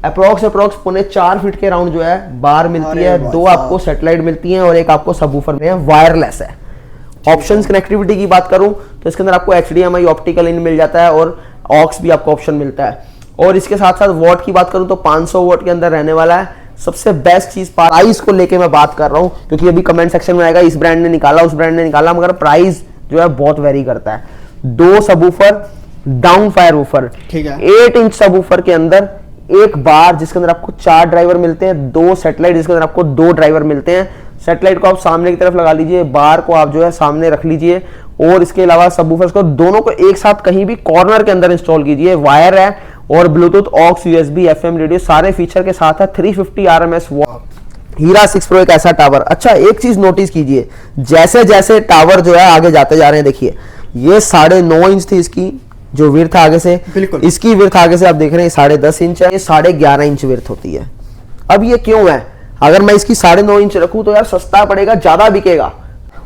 Approx पौने 4 feet के round जो है बार मिलती है, 2 आपको सेटेलाइट मिलती हैं और एक आपको सबवूफर में वायरलेस है। ऑप्शंस कनेक्टिविटी की बात करूं तो इसके अंदर आपको HDMI ऑप्टिकल इन मिल जाता है और ऑक्स भी आपको ऑप्शन मिलता है। और इसके साथ साथ वॉट की बात करूं तो 500 वॉट के अंदर रहने वाला है। सबसे बेस्ट चीज प्राइस को लेके मैं बात कर रहा हूं, क्योंकि अभी कमेंट सेक्शन में आएगा इस ब्रांड ने निकाला उस ब्रांड ने निकाला, मगर प्राइस जो है बहुत वेरी करता है। 2 सबवूफर डाउन फायर वूफर, ठीक है, 8 इंच सबवूफर के अंदर एक बार जिसके अंदर आपको 4 ड्राइवर मिलते हैं, 2 सेटेलाइट जिसके अंदर आपको 2 ड्राइवर मिलते हैं। सेटेलाइट को आप सामने की तरफ लगा लीजिए, बार को आप जो है सामने रख लीजिए और इसके अलावा सबवूफर्स को दोनों को एक साथ कहीं भी कॉर्नर के अंदर इंस्टॉल कीजिए। वायर है और Bluetooth, aux, USB, FM radio सारे फीचर के साथ है। 350 RMS हीरा 6 प्रो एक ऐसा टावर। अच्छा, एक चीज नोटिस कीजिए, जैसे जैसे टावर जो है आगे जाते जा रहे हैं, देखिए ये 9.5 इंच थी इसकी जो विर्थ आगे से, इसकी विर्थ आगे से आप देख रहे हैं 10.5 इंच है, ये 11.5 इंच विर्थ होती है। अब ये क्यों है? अगर मैं इसकी 9.5 इंच रखूं तो यार सस्ता पड़ेगा, ज्यादा बिकेगा।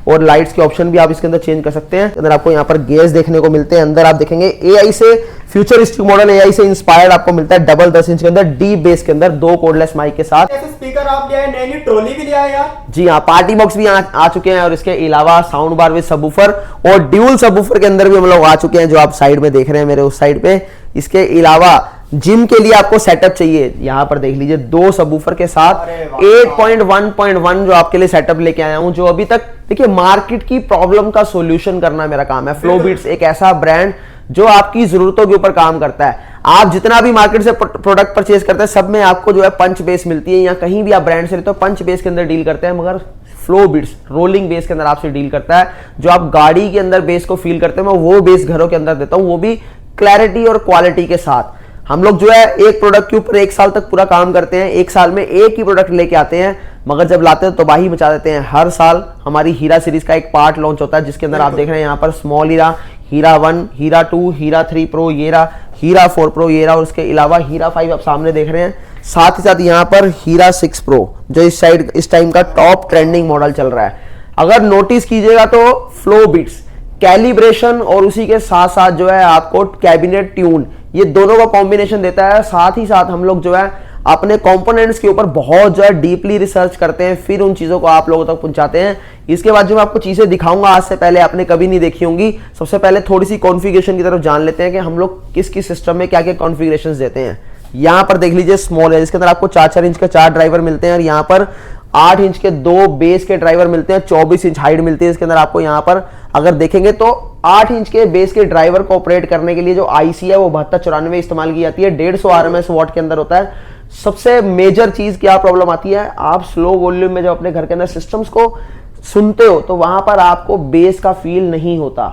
और लाइट्स के ऑप्शन भी आप इसके अंदर चेंज कर सकते हैं। अंदर आपको यहाँ पर गेयर्स देखने को मिलते हैं। अंदर आप देखेंगे AI से फ्यूचरिस्टिक मॉडल, AI से इंस्पायर्ड आपको मिलता है। डबल 10 इंच के अंदर डीप बेस के अंदर 2 कोडलेस माइक के साथ। स्पीकर आप ले आए, नई ट्रॉली भी ले आए यार। जी हाँ, पार्टी बॉक्स भी आ चुके हैं और इसके अलावा साउंड बार विद सबवूफर और ड्यूल सबवूफर के अंदर भी हम लोग आ चुके हैं, जो आप साइड में देख रहे हैं मेरे उस साइड पे। इसके अलावा जिम के लिए आपको सेटअप चाहिए, यहां पर देख लीजिए 2 सबवूफर के साथ 8.1.1 जो आपके लिए सेटअप लेके आया हूं, जो अभी तक देखिए मार्केट की प्रॉब्लम का सॉल्यूशन करना मेरा काम है। फ्लोबीट्स एक ऐसा ब्रांड जो आपकी जरूरतों के ऊपर काम करता है। आप जितना भी मार्केट से प्रोडक्ट परचेज करते हैं सब में आपको जो है पंच बेस मिलती है, या कहीं भी आप ब्रांड से लेते हो पंच बेस के अंदर डील करते हैं, मगर फ्लोबीट्स रोलिंग बेस के अंदर आपसे डील करता है। जो आप गाड़ी के अंदर बेस को फील करते हैं, मैं वो बेस घरों के अंदर देता हूं, वो भी क्लैरिटी और क्वालिटी के साथ। हम लोग जो है एक प्रोडक्ट के ऊपर 1 साल तक पूरा काम करते हैं, 1 साल में एक ही प्रोडक्ट लेके आते हैं, मगर जब लाते हैं तो तबाही मचा देते हैं। हर साल हमारी हीरा सीरीज का एक पार्ट लॉन्च होता है, जिसके अंदर आप देख रहे हैं यहाँ पर स्मॉल हीरा, हीरा 1, हीरा 2, हीरा 3 प्रो, हीरा 4 प्रो, और उसके अलावा हीरा 5 आप सामने देख रहे हैं। साथ ही साथ यहाँ पर हीरा 6 प्रो जो इस टाइम का टॉप ट्रेंडिंग मॉडल चल रहा है। अगर नोटिस कीजिएगा तो फ्लोबीट्स कैलिब्रेशन और उसी के साथ साथ जो है आपको कैबिनेट ट्यून, ये दोनों का कॉम्बिनेशन देता है। साथ ही साथ हम लोग जो है अपने कंपोनेंट्स के ऊपर बहुत जो है डीपली रिसर्च करते हैं, फिर उन चीजों को आप लोगों तक पहुंचाते हैं। इसके बाद जो मैं आपको चीजें दिखाऊंगा आज से पहले आपने कभी नहीं देखी होंगी। सबसे पहले थोड़ी सी कॉन्फ़िगरेशन की तरफ जान लेते हैं कि हम लोग किस किस सिस्टम में क्या क्या कॉन्फ़िगरेशंस देते हैं। यहाँ पर देख लीजिए स्मॉल है, इसके अंदर आपको 4-4 इंच के 4 ड्राइवर मिलते हैं और यहाँ पर 8 इंच के 2 बेस के ड्राइवर मिलते हैं, 24 इंच हाइट मिलती है। इसके अंदर आपको यहाँ पर अगर देखेंगे तो 8 इंच के बेस के ड्राइवर को ऑपरेट करने के लिए जो IC है वो 7294 इस्तेमाल की जाती है, 150 RMS वॉट के अंदर होता है। सबसे मेजर चीज क्या प्रॉब्लम आती है, आप स्लो वॉल्यूम में जब अपने घर के अंदर सिस्टम्स को सुनते हो तो वहां पर आपको बेस का फील नहीं होता।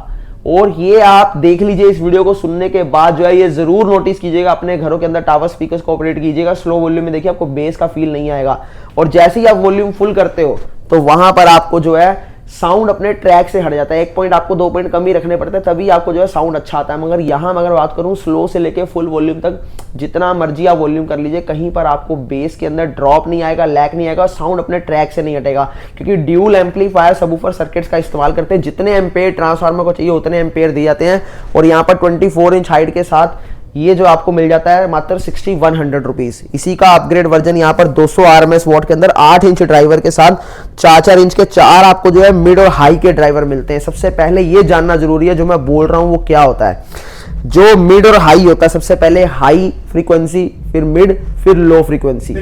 और ये आप देख लीजिए, इस वीडियो को सुनने के बाद जो है ये जरूर नोटिस कीजिएगा, अपने घरों के अंदर टावर स्पीकर्स को ऑपरेट कीजिएगा, स्लो वॉल्यूम में देखिए आपको बेस का फील नहीं आएगा। और जैसे ही आप वॉल्यूम फुल करते हो तो वहां पर आपको जो है साउंड अपने ट्रैक से हट जाता है। 1 पॉइंट आपको 2 पॉइंट कम ही रखने पड़ते हैं, तभी आपको जो है साउंड अच्छा आता है। मगर यहाँ अगर बात करूँ स्लो से लेके फुल वॉल्यूम तक, जितना मर्जी आप वॉल्यूम कर लीजिए, कहीं पर आपको बेस के अंदर ड्रॉप नहीं आएगा, लैग नहीं आएगा, साउंड अपने ट्रैक से नहीं हटेगा। क्योंकि ड्यूल एम्पलीफायर सबवूफर सर्किट्स का इस्तेमाल करते हैं, जितने एम्पेयर ट्रांसफार्मर को चाहिए उतने एम्पेयर दिए जाते हैं। और यहाँ पर 24 इंच हाइट के साथ ये जो आपको मिल जाता है मात्र 6100 रुपीज। इसी का अपग्रेड वर्जन यहाँ पर 200 RMS वॉट के अंदर 8 इंच ड्राइवर के साथ 4-4 इंच के 4 आपको जो है मिड और हाई के ड्राइवर मिलते हैं। सबसे पहले ये जानना जरूरी है, जो मैं बोल रहा हूं वो क्या होता है। जो मिड और हाई होता है, सबसे पहले हाई फ्रीक्वेंसी, फिर मिड, फिर लो फ्रीक्वेंसी।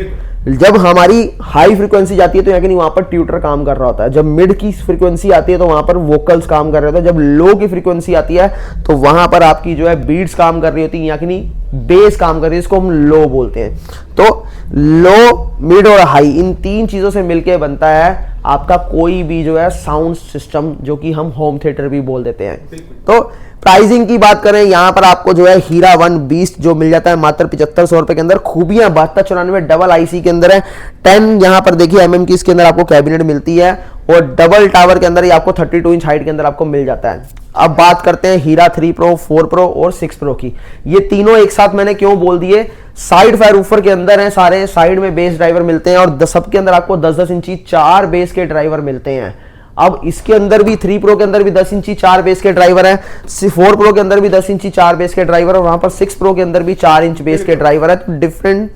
जब हमारी हाई फ्रीक्वेंसी जाती है तो यानी वहां पर ट्यूटर काम कर रहा होता है। जब मिड की फ्रीक्वेंसी आती है तो वहां पर वोकल्स काम कर रहे होते हैं। जब लो की फ्रीक्वेंसी आती है तो वहां पर आपकी जो है बीट्स काम कर रही होती है, यानी बेस काम कर रही है, इसको हम लो बोलते हैं। तो लो, मिड और हाई, इन 3 चीजों से मिलकर बनता है आपका कोई भी जो है साउंड सिस्टम, जो कि हम होम थिएटर भी बोल देते हैं। तो प्राइसिंग की बात करें, यहां पर आपको जो है हीरा 1 बीस्ट जो मिल जाता है मात्र 7500 रुपए के अंदर। खूबियां 7294 डबल IC के अंदर है। 10 यहां पर देखिए MM की इसके अंदर आपको कैबिनेट मिलती है और डबल टावर के अंदर ये आपको 32 इंच हाइट के अंदर आपको मिल जाता है। अब बात करते हैं हीरा 3 प्रो, 4 प्रो और 6 प्रो की। ये तीनों एक साथ मैंने क्यों बोल दिए, साइड फायर वूफर के अंदर है, सारे साइड में बेस ड्राइवर मिलते हैं और सबके अंदर आपको 10-10 इंची 4 बेस के ड्राइवर मिलते हैं। अब इसके अंदर भी 3 प्रो के अंदर भी 10 इंची 4 बेस के ड्राइवर है, 4 प्रो के अंदर भी 10 इंची 4 बेस के ड्राइवर है, वहां पर 6 प्रो के अंदर भी 4 इंच बेस के ड्राइवर है। तो डिफरेंट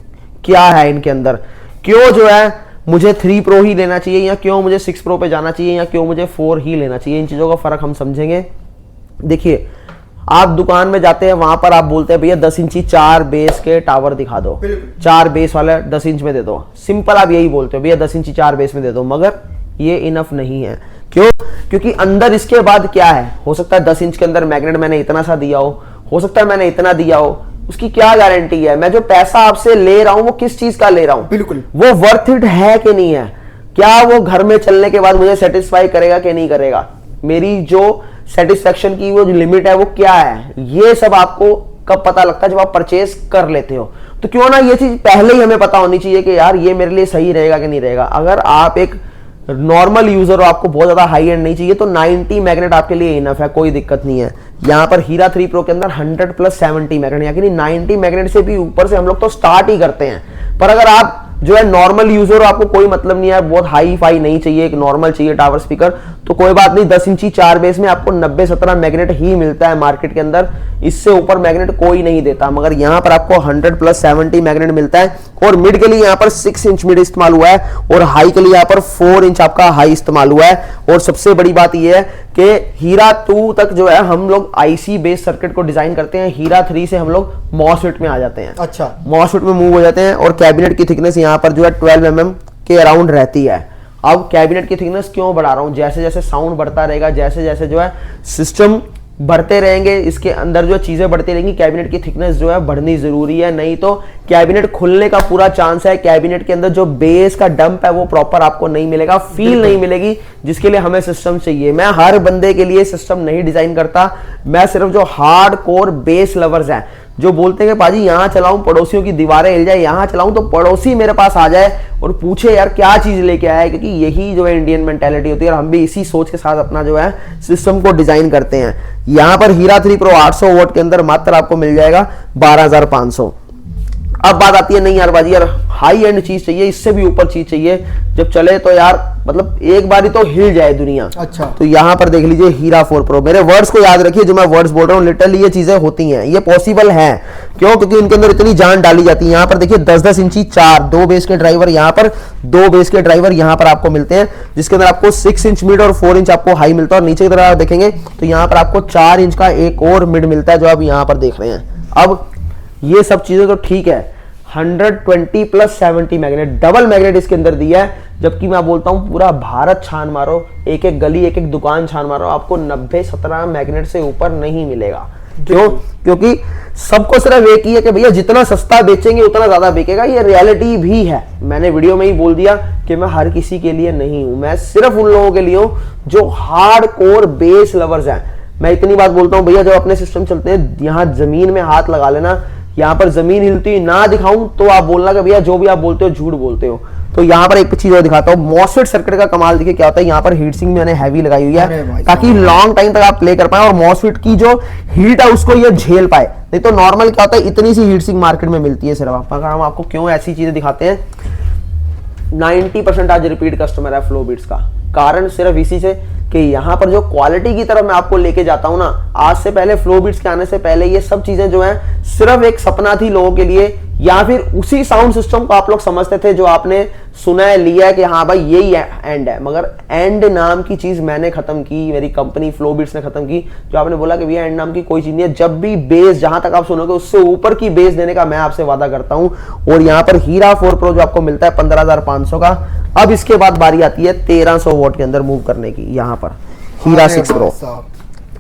क्या है इनके अंदर, क्यों जो है मुझे 3 Pro ही लेना चाहिए, या क्यों मुझे 6 Pro पे जाना चाहिए, या क्यों मुझे 4 ही लेना चाहिए। इन चीज़ों का फ़र्क हम समझेंगे। देखिए, आप दुकान में जाते हैं, वहां पर आप बोलते हैं भैया 10 इंची 4 बेस के टावर दिखा दो, 4 बेस वाला 10 इंच में दे दो। सिंपल आप यही बोलते हो भैया 10 इंची 4 बेस में दे दो, मगर ये इनफ नहीं है। क्यों? क्योंकि अंदर इसके बाद क्या है, हो सकता है 10 इंच के अंदर मैग्नेट मैंने इतना सा दिया हो सकता है मैंने इतना दिया हो, उसकी क्या गारंटी है? मैं जो पैसा आपसे ले रहा हूं वो किस चीज का ले रहा हूं, बिल्कुल वो वर्थ इट है कि नहीं है, क्या वो घर में चलने के बाद मुझे सेटिस्फाई करेगा कि नहीं करेगा, मेरी जो सेटिस्फेक्शन की वो जो लिमिट है वो क्या है, ये सब आपको कब पता लगता है? जब आप परचेज कर लेते हो। तो क्यों ना ये चीज पहले ही हमें पता होनी चाहिए कि यार ये मेरे लिए सही रहेगा कि नहीं रहेगा। अगर आप एक नॉर्मल यूजर हो, आपको बहुत ज्यादा हाई एंड नहीं चाहिए, तो 90 मैग्नेट आपके लिए इनफ है, कोई दिक्कत नहीं है। यहाँ पर हीरा 3 Pro के अंदर 100 + 70 मैग्नेट, यानी 90 मैग्नेट से भी ऊपर से हम लोग तो स्टार्ट ही करते हैं। पर अगर आप जो है नॉर्मल यूजर हो, आपको कोई मतलब नहीं है, बहुत हाई फाई नहीं चाहिए, एक नॉर्मल चाहिए टावर स्पीकर, तो कोई बात नहीं। 10 इंची 4 बेस में आपको 90-17 मैग्नेट ही मिलता है मार्केट के अंदर, इससे ऊपर मैग्नेट कोई नहीं देता। मगर यहाँ पर आपको 100 + 70 मैग्नेट मिलता है, और मिड के लिए यहाँ पर 6 इंच मिड इस्तेमाल हुआ है, और हाई के लिए यहाँ पर 4 इंच आपका हाई इस्तेमाल हुआ है। और सबसे बड़ी बात यह है कि हीरा 2 तक जो है हम लोग आईसी बेस्ड सर्किट को डिजाइन करते हैं, हीरा 3 से हम लोग मॉसफेट में आ जाते हैं। अच्छा, मॉसफेट में मूव हो जाते हैं, और कैबिनेट की थिकनेस यहाँ पर जो है 12 mm के अराउंड रहती है। अब कैबिनेट की थिकनेस क्यों बढ़ा रहा हूं? जैसे जैसे साउंड बढ़ता रहेगा, जैसे जैसे जो है सिस्टम बढ़ते रहेंगे, इसके अंदर जो चीजें बढ़ती रहेंगी, कैबिनेट की थिकनेस जो है बढ़नी जरूरी है, नहीं तो कैबिनेट खुलने का पूरा चांस है। कैबिनेट के अंदर जो बेस का डंप है वो प्रॉपर आपको नहीं मिलेगा, फील नहीं मिलेगी, जिसके लिए हमें सिस्टम चाहिए। मैं हर बंदे के लिए सिस्टम नहीं डिजाइन करता, मैं सिर्फ जो हार्ड कोर बेस लवर्स हैं, जो बोलते हैं कि पाजी यहां चलाऊं पड़ोसियों की दीवारें हिल जाए, यहां चलाऊं तो पड़ोसी मेरे पास आ जाए और पूछे यार क्या चीज लेके आया है, क्योंकि यही जो है इंडियन मेंटालिटी होती है, और हम भी इसी सोच के साथ अपना जो है सिस्टम को डिजाइन करते हैं। यहां पर हीरा 3 Pro 800 वोट के अंदर मात्र आपको मिल जाएगा 12,500। अब बात आती है, नहीं यार बाजी यार हाई एंड चीज चाहिए, इससे भी ऊपर चीज चाहिए, जब चले तो यार मतलब एक बारी तो हिल जाए दुनिया। अच्छा, तो यहां पर देख लीजिए हीरा 4 Pro। मेरे वर्ड्स को याद रखिए, जो मैं वर्ड्स बोल रहा हूं लिटरली ये चीजें होती हैं, ये पॉसिबल है। क्यों? क्योंकि इनके अंदर इतनी जान डाली जाती है। यहां पर देखिए 10-10 इंची 2 बेस के ड्राइवर, यहां पर 2 बेस के ड्राइवर यहां पर आपको मिलते हैं, जिसके अंदर आपको 6 इंच मिड और 4 इंच आपको हाई मिलता है। और नीचे की तरफ आप देखेंगे तो यहां पर आपको 4 इंच का एक और मिड मिलता है, जो आप यहां पर देख रहे हैं। अब ये सब चीजें तो ठीक है, 120 + 70 मैग्नेट, डबल मैग्नेट इसके अंदर दिया है, जबकि मैं बोलता हूं पूरा भारत छान मारो, एक एक गली एक एक दुकान छान मारो, आपको 90-17 मैग्नेट से ऊपर नहीं मिलेगा। क्यों? क्योंकि सबको सिर्फ एक ही है कि भैया जितना सस्ता बेचेंगे उतना ज्यादा बिकेगा, ये रियलिटी भी है। मैंने वीडियो में ही बोल दिया कि मैं हर किसी के लिए नहीं हूं, मैं सिर्फ उन लोगों के लिए हूं जो हार्ड कोर बेस लवर्स हैं। मैं इतनी बात बोलता हूं भैया, जब अपने सिस्टम चलते हैं यहां जमीन में हाथ लगा लेना, यहां पर जमीन हिलती ना दिखाऊं तो आप बोलना कि भैया जो भी आप बोलते हो झूठ बोलते हो। तो यहां पर एक चीज और दिखाता हूं, मॉसफेट सर्किट का कमाल देखिए क्या होता है। यहां पर हीट सिंक मैंने हैवी लगाई हुई है, ताकि लॉन्ग टाइम तक आप प्ले कर पाए और मॉसफेट की जो हीट है उसको ये झेल पाए। नहीं तो नॉर्मल क्या होता है, इतनी सी हीट सिंक मार्केट में मिलती है सिर्फ। हम आपको क्यों ऐसी चीजें दिखाते हैं, 90% आज रिपीट कस्टमर है फ्लो बीट्स का, कारण सिर्फ इसी से कि यहां पर जो क्वालिटी की तरफ मैं आपको लेके जाता हूं ना, आज से पहले फ्लो बीट्स के आने से पहले ये सब चीजें जो हैं सिर्फ एक सपना थी लोगों के लिए, या फिर उसी साउंड सिस्टम को आप लोग समझते थे जो आपने सुना है लिया है कि हाँ भाई यही एंड है। मगर एंड नाम की चीज मैंने खत्म की, मेरी कंपनी फ्लो बीट्स ने खत्म की। जो आपने बोला कि भैया एंड नाम की कोई चीज नहीं है, जब भी बेस जहां तक आप सुनोगे उससे ऊपर की बेस देने का मैं आपसे वादा करता हूं। और यहाँ पर हीरा 4 Pro जो आपको मिलता है 15,500 का। अब इसके बाद बारी आती है 1300 वोट के अंदर मूव करने की। यहाँ पर हीरा 6 Pro,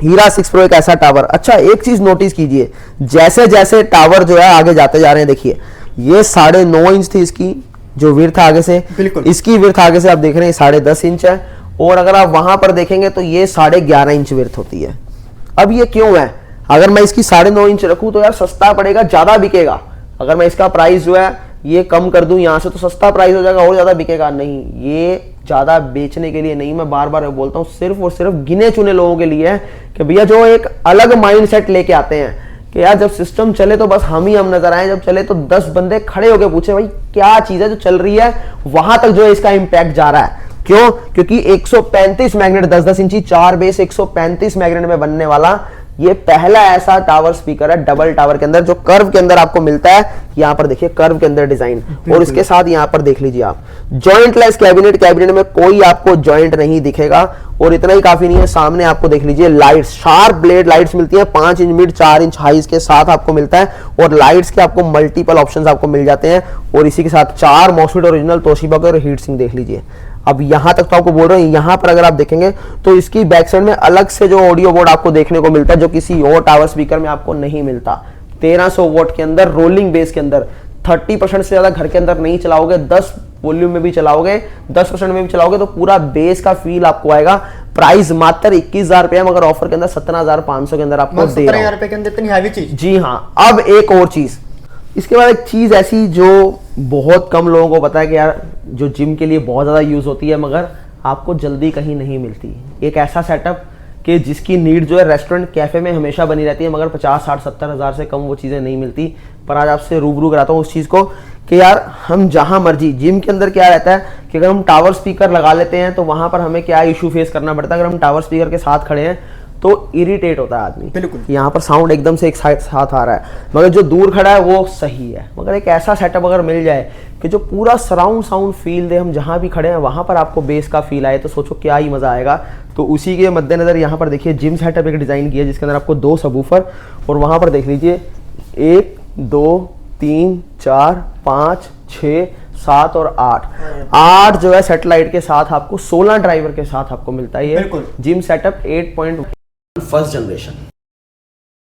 हीरा 6 Pro एक ऐसा टावर। अच्छा एक चीज नोटिस कीजिए, जैसे जैसे टावर जो है आगे जाते जा रहे हैं, देखिए ये 9.5 इंच थी इसकी जो विड्थ आगे से, इसकी विड्थ आगे से आप देख रहे हैं 10.5 इंच है, और अगर आप वहां पर देखेंगे तो ये 11.5 इंच विड्थ होती है। अब ये क्यों है? अगर मैं इसकी 9.5 इंच रखूं तो यार सस्ता पड़ेगा, ज्यादा बिकेगा। अगर मैं इसका प्राइस जो है ये कम कर दूं यहां से तो सस्ता प्राइस हो जाएगा और ज्यादा बिकेगा। नहीं, ये ज्यादा बेचने के लिए नहीं, मैं बार बार बोलता हूं, सिर्फ और सिर्फ गिने चुने लोगों के लिए है कि भैया जो एक अलग माइंडसेट लेके आते हैं कि यार जब सिस्टम चले तो बस हम ही हम नजर आए, जब चले तो 10 बंदे खड़े होकर पूछे भाई क्या चीज है जो चल रही है, वहां तक जो है इसका इंपैक्ट जा रहा है। क्यों? क्योंकि 135 मैग्नेट 10-10 इंची 4 बेस 135 मैग्नेट में बनने वाला ये पहला ऐसा टावर स्पीकर है डबल टावर के अंदर जो कर्व के अंदर आपको मिलता है। यहाँ पर देखिए कर्व के अंदर डिजाइन, और इसके साथ यहाँ पर देख लीजिए आप जॉइंटलेस कैबिनेट, कैबिनेट में कोई आपको जॉइंट नहीं दिखेगा। और इतना ही काफी नहीं है, सामने आपको देख लीजिए लाइट्स, शार्प ब्लेड लाइट्स मिलती है, 5 इंच मिड 4 इंच हाइज के साथ आपको मिलता है। और लाइट्स के आपको मल्टीपल ऑप्शंस आपको मिल जाते हैं। और इसी के साथ 4 मॉस्फेट ओरिजिनल तोशिबा के और हीट सिंक देख लीजिए। अब यहां तक तो आपको बोल रहे हैं, यहां पर अगर आप देखेंगे तो इसकी बैक साइड में अलग से जो ऑडियो बोर्ड आपको देखने को मिलता है जो किसी और टावर स्पीकर में आपको नहीं मिलता। 1300 वॉट के अंदर रोलिंग बेस के अंदर 30% से ज्यादा घर के अंदर नहीं चलाओगे, 10 वॉल्यूम में भी चलाओगे, 10% में भी चलाओगे तो पूरा बेस का फील आपको आएगा। प्राइस मात्र 21,000 रुपए, मगर ऑफर के अंदर 17,500 के अंदर आपको दे रहा हूं। के अंदर इतनी हैवी चीज। जी हाँ। अब एक और चीज, इसके बाद एक चीज ऐसी जो बहुत कम लोगों को पता है कि यार जो जिम के लिए बहुत ज्यादा यूज होती है मगर आपको जल्दी कहीं नहीं मिलती। एक ऐसा सेटअप कि जिसकी नीड जो है रेस्टोरेंट कैफे में हमेशा बनी रहती है, मगर 50, 60, 70 हजार से कम वो चीजें नहीं मिलती। पर आज आपसे रूबरू कराता हूँ उस चीज को कि यार हम जहां मर्जी, जिम के अंदर क्या रहता है कि अगर हम टावर स्पीकर लगा लेते हैं तो वहां पर हमें क्या इशू फेस करना पड़ता है। अगर हम टावर स्पीकर के साथ खड़े हैं तो इरिटेट होता है आदमी। बिल्कुल। यहाँ पर साउंड एकदम से एक साथ आ रहा है, मगर जो दूर खड़ा है वो सही है। मगर एक ऐसा सेटअप अगर मिल जाए कि जो पूरा सराउंड साउंड फील दे, हम जहाँ भी खड़े हैं वहां पर आपको बेस का फील आए, तो सोचो क्या ही मजा आएगा। तो उसी के मद्देनजर यहाँ पर देखिए जिम सेटअप एक डिजाइन किया जिसके अंदर आपको 2 सबवूफर, और वहां पर देख लीजिए 1 2 3 4 5 6 7 और 8 जो है सेटेलाइट के साथ आपको 16 ड्राइवर के साथ आपको मिलता है। ये जिम सेटअप 8.1 फर्स्ट जनरेशन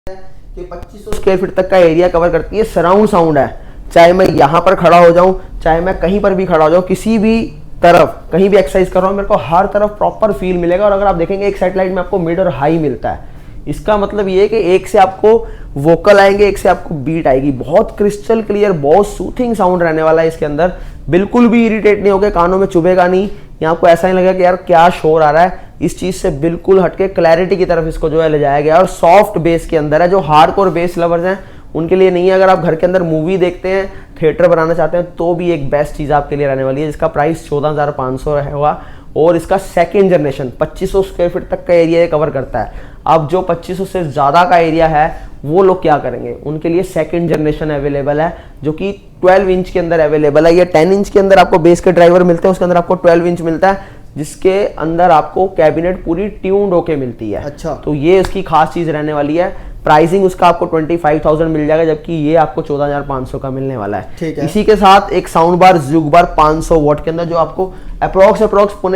कि 2500 स्क्वायर फीट तक का एरिया कवर करती है। सराउंड साउंड है, चाहे मैं यहाँ पर खड़ा हो जाऊं, चाहे मैं कहीं पर भी खड़ा हो जाऊं, किसी भी तरफ कहीं भी एक्सरसाइज कर रहा हूं, मेरे को हर तरफ प्रॉपर फील मिलेगा। और अगर आप देखेंगे एक सैटेलाइट में आपको मिड और हाई मिलता है, इसका मतलब ये है कि एक से आपको वोकल आएंगे, एक से आपको बीट आएगी। बहुत क्रिस्टल क्लियर, बहुत सूथिंग साउंड रहने वाला है इसके अंदर। बिल्कुल भी इरिटेट नहीं होगा, कानों में चुभेगा नहीं, या आपको ऐसा नहीं लगेगा कि यार क्या शोर आ रहा है। इस चीज से बिल्कुल हटके क्लैरिटी की तरफ इसको जो है ले जाया गया। और सॉफ्ट बेस के अंदर है, जो हार्डकोर बेस लवर्स हैं उनके लिए नहीं है। अगर आप घर के अंदर मूवी देखते हैं, थिएटर बनाना चाहते हैं, तो भी एक बेस्ट चीज आपके लिए रहने वाली है, जिसका प्राइस 14,500 होगा। और इसका सेकेंड जनरेशन 2500 स्क्वायर फीट तक का एरिया कवर करता है। अब जो 2500 से ज्यादा का एरिया है वो लोग क्या करेंगे, उनके लिए सेकेंड जनरेशन अवेलेबल है जो कि 12 इंच के अंदर अवेलेबल है। ये 10 इंच के अंदर आपको बेस के ड्राइवर मिलते हैं, उसके अंदर आपको 12 इंच मिलता है, जिसके अंदर आपको कैबिनेट पूरी ट्यून्ड होके मिलती है। अच्छा। तो ये उसकी खास चीज रहने वाली है। प्राइसिंग उसका आपको 25,000 मिल जाएगा, जबकि ये आपको 14,500 का मिलने वाला है। ठीक है। इसी के साथ एक साउंड बार जुग बार 500 वॉट के अंदर, जो आपको अप्रोक्स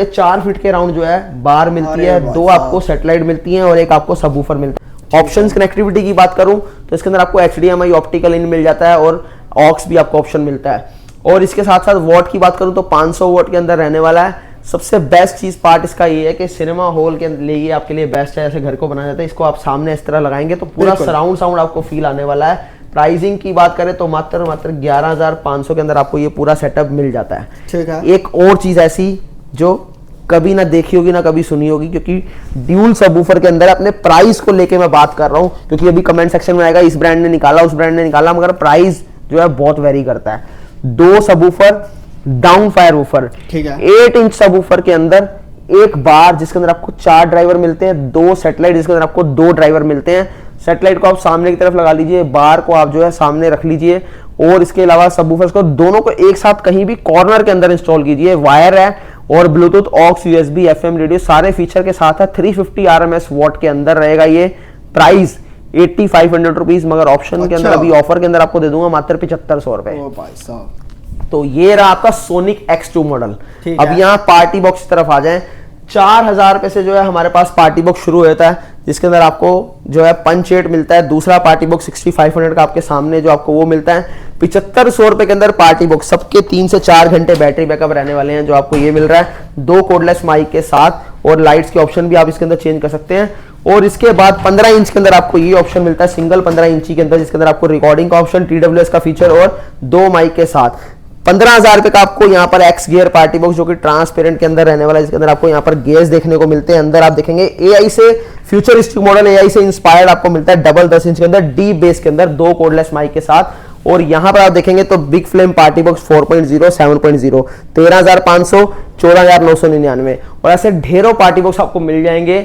4 फीट के राउंड जो है बार मिलती है। 2 आपको सेटेलाइट मिलती है और एक आपको सबवूफर मिलता है। ऑप्शंस कनेक्टिविटी की बात करूं तो इसके अंदर आपको HDMI ऑप्टिकल इन मिल जाता है और ऑक्स भी आपको ऑप्शन मिलता है। और इसके साथ साथ वॉट की बात करूं तो 500 वॉट के अंदर रहने वाला है। सबसे बेस्ट चीज पार्ट इसका ये है कि सिनेमा हॉल के लिए आपके लिए बेस्ट है। ऐसे घर को बनाया जाता है, इसको आप सामने इस तरह लगाएंगे तो पूरा सराउंड साउंड आपको फील आने वाला है। प्राइसिंग की बात करें तो मात्र 11,500 के अंदर आपको ये पूरा सेटअप मिल जाता है। ठीक है। एक और चीज ऐसी जो कभी ना देखी होगी ना कभी सुनी होगी, क्योंकि ड्यूल सबवूफर के अंदर अपने प्राइस को लेके मैं बात कर रहा हूं, क्योंकि अभी कमेंट सेक्शन में आएगा इस ब्रांड ने निकाला उस ब्रांड ने निकाला, मगर प्राइस जो है बहुत वेरी करता है। 2 सबवूफर डाउन फायर वूफर, ठीक है। 8 इंच सबवूफर के अंदर एक बार जिसके अंदर आपको 4 ड्राइवर मिलते हैं, 2 सेटेलाइट जिसके अंदर आपको 2 ड्राइवर मिलते हैं। सेटेलाइट को आप सामने की तरफ लगा लीजिए, बार को आप जो है सामने रख लीजिए, और इसके अलावा सबवूफर्स को दोनों को एक साथ कहीं भी कॉर्नर के अंदर इंस्टॉल कीजिए। वायर है और Bluetooth, aux, USB, FM radio सारे फीचर के साथ है। 350 RMS वॉट के अंदर रहेगा ये। प्राइस 8,500 रुपीज, मगर ऑप्शन के अंदर अभी ऑफर के अंदर आपको दे दूंगा मात्र 7,500 रुपए। तो ये रहा आपका सोनिक X2 मॉडल। अब यहाँ पार्टी बॉक्स की तरफ आ जाएं। 4,000 रुपए से जो है हमारे पास पार्टी बॉक्स शुरू होता है, जिसके अंदर आपको जो है पंच 8 मिलता है। दूसरा पार्टी बॉक्स 6500 का आपके सामने जो आपको वो मिलता है। 7,500 रुपए के अंदर पार्टी बॉक्स, सबके 3 से 4 घंटे बैटरी बैकअप रहने वाले हैं, जो आपको ये मिल रहा है 2 कोडलेस माइक के साथ, और लाइट्स के ऑप्शन भी आप इसके अंदर चेंज कर सकते हैं। और इसके बाद 15 इंच के अंदर आपको ये ऑप्शन मिलता है, सिंगल 15 इंची के अंदर, जिसके अंदर आपको रिकॉर्डिंग का ऑप्शन, TWS का फीचर और 2 माइक के साथ। 15,000 रुपए का आपको यहाँ पर एक्स गियर पार्टी बॉक्स जो कि ट्रांसपेरेंट के अंदर रहने वाला है, जिसके अंदर आपको यहाँ पर गेयर्स देखने को मिलते हैं। अंदर आप देखेंगे AI से फ्यूचरिस्टिक मॉडल, AI से इंस्पायर्ड आपको मिलता है। डबल 10 इंच के अंदर डीप बेस के अंदर 2 कोडलेस माइक के साथ। और यहाँ पर आप देखेंगे तो बिग फ्लेम पार्टी बॉक्स 4.0, 7.0, 13,500, 14,999 और ऐसे ढेरों पार्टी बॉक्स आपको मिल जाएंगे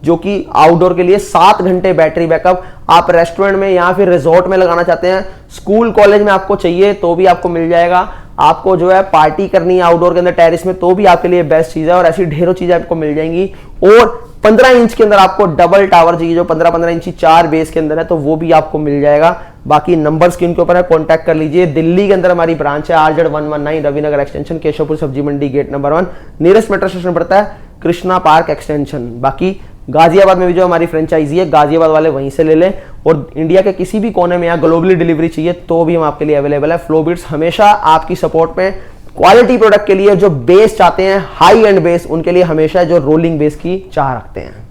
जो कि आउटडोर के लिए 7 घंटे बैटरी बैकअप। आप रेस्टोरेंट में या फिर रिजॉर्ट में लगाना चाहते हैं, स्कूल कॉलेज में आपको चाहिए तो भी आपको मिल जाएगा। आपको जो है पार्टी करनी है आउटडोर के अंदर टेरिस में तो भी आपके लिए बेस्ट चीज है, और ऐसी ढेरों चीजें आपको मिल जाएंगी। और 15 इंच के अंदर आपको डबल टावर चाहिए, जो 15-15 इंची 4 बेस के अंदर है, तो वो भी आपको मिल जाएगा। बाकी नंबर स्क्रीन के ऊपर है, कॉन्टैक्ट कर लीजिए। दिल्ली के अंदर हमारी ब्रांच है RZ 119 Ravi Nagar extension, Keshavpur Sabzi Mandi gate number 1, nearest metro station पड़ता है कृष्णा पार्क एक्सटेंशन। बाकी गाजियाबाद में भी जो हमारी फ्रेंचाइजी है, गाजियाबाद वाले वहीं से ले लें। और इंडिया के किसी भी कोने में या ग्लोबली डिलीवरी चाहिए तो भी हम आपके लिए अवेलेबल है। फ्लोबिट्स हमेशा आपकी सपोर्ट में क्वालिटी प्रोडक्ट के लिए, जो बेस चाहते हैं हाई एंड बेस, उनके लिए हमेशा जो रोलिंग बेस की चाह रखते हैं।